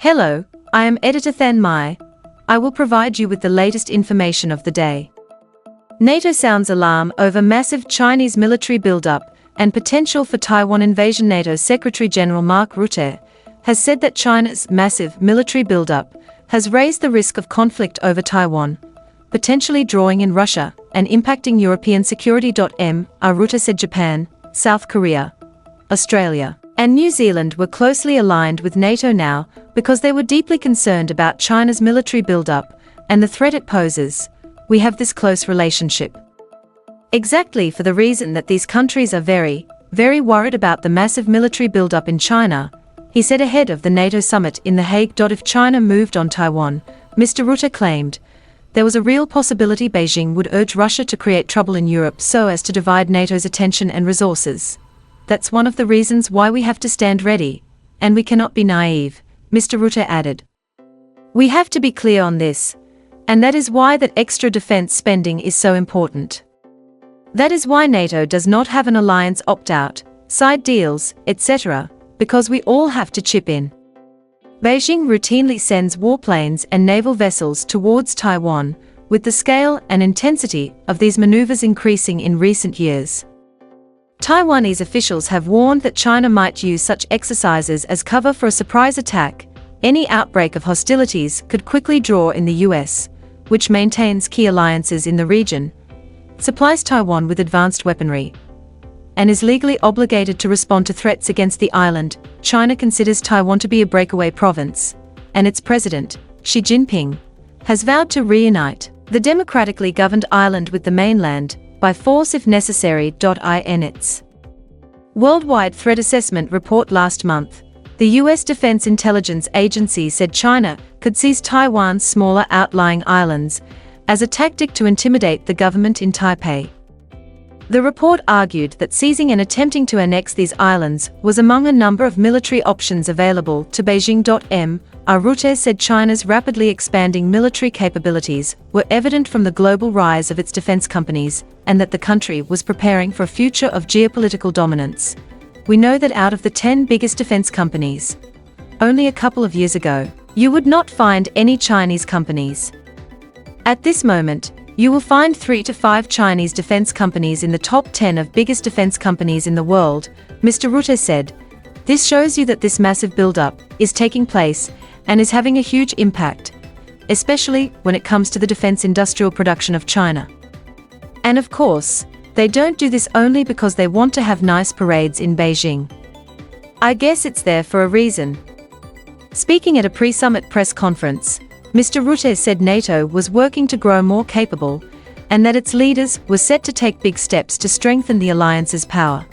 Hello, I am Editor Than Mai. I will provide you with the latest information of the day. NATO sounds alarm over massive Chinese military buildup and potential for Taiwan invasion. NATO Secretary-General Mark Rutte has said that China's massive military buildup has raised the risk of conflict over Taiwan, potentially drawing in Russia and impacting European security. Rutte said Japan, South Korea, Australia, and New Zealand were closely aligned with NATO now because they were deeply concerned about China's military buildup and the threat it poses. We have this close relationship. Exactly for the reason that these countries are very, very worried about the massive military buildup in China, he said ahead of the NATO summit in The Hague. If China moved on Taiwan, Mr. Rutte claimed, there was a real possibility Beijing would urge Russia to create trouble in Europe so as to divide NATO's attention and resources. That's one of the reasons why we have to stand ready, and we cannot be naive, Mr. Rutte added. We have to be clear on this, and that is why that extra defense spending is so important. That is why NATO does not have an alliance opt-out, side deals, etc., because we all have to chip in. Beijing routinely sends warplanes and naval vessels towards Taiwan, with the scale and intensity of these maneuvers increasing in recent years. Taiwanese officials have warned that China might use such exercises as cover for a surprise attack. Any outbreak of hostilities could quickly draw in the US, which maintains key alliances in the region, supplies Taiwan with advanced weaponry, and is legally obligated to respond to threats against the island. China considers Taiwan to be a breakaway province, and its president, Xi Jinping, has vowed to reunite the democratically governed island with the mainland by force if necessary. In its Worldwide Threat Assessment report last month, the U.S. Defense Intelligence Agency said China could seize Taiwan's smaller outlying islands as a tactic to intimidate the government in Taipei. The report argued that seizing and attempting to annex these islands was among a number of military options available to Beijing. Rutte said China's rapidly expanding military capabilities were evident from the global rise of its defense companies, and that the country was preparing for a future of geopolitical dominance. We know that out of the 10 biggest defense companies, only a couple of years ago, you would not find any Chinese companies. At this moment, you will find 3 to 5 Chinese defense companies in the top 10 of biggest defense companies in the world, Mr. Rutte said. This shows you that this massive buildup is taking place and is having a huge impact, especially when it comes to the defense industrial production of China. And of course, they don't do this only because they want to have nice parades in Beijing. I guess it's there for a reason. Speaking at a pre-summit press conference, Mr. Rutte said NATO was working to grow more capable, and that its leaders were set to take big steps to strengthen the alliance's power.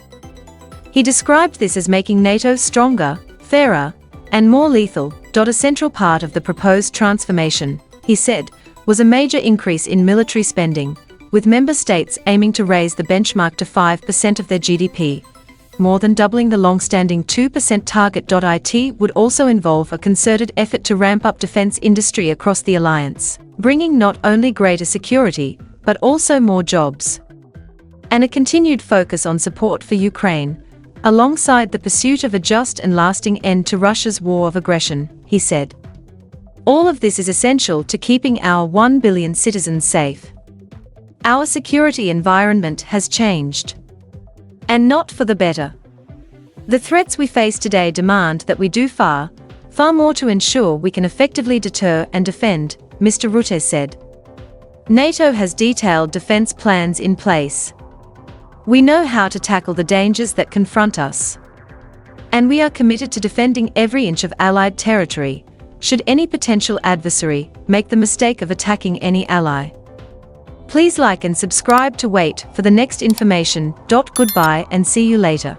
He described this as making NATO stronger, fairer, and more lethal. A central part of the proposed transformation, he said, was a major increase in military spending, with member states aiming to raise the benchmark to 5% of their GDP, more than doubling the long-standing 2% target. It would also involve a concerted effort to ramp up defense industry across the alliance, bringing not only greater security, but also more jobs. And a continued focus on support for Ukraine, alongside the pursuit of a just and lasting end to Russia's war of aggression, he said. All of this is essential to keeping our 1 billion citizens safe. Our security environment has changed. And not for the better. The threats we face today demand that we do far, far more to ensure we can effectively deter and defend, Mr. Rutte said. NATO has detailed defense plans in place. We know how to tackle the dangers that confront us. And we are committed to defending every inch of Allied territory, should any potential adversary make the mistake of attacking any ally. Please like and subscribe to wait for the next information. Goodbye and see you later.